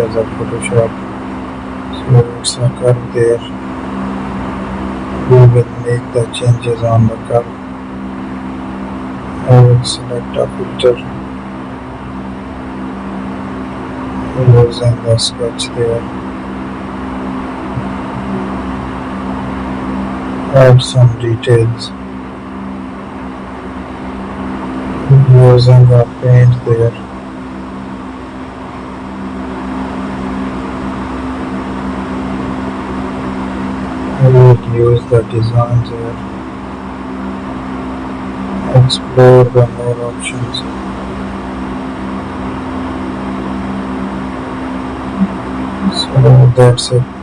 because of Photoshop. So it's a curve there. We will make the changes on the curve. I will select a filter using the sketch there. Add some details using the paint there. I will use the design there. Explore the more options. So that's it.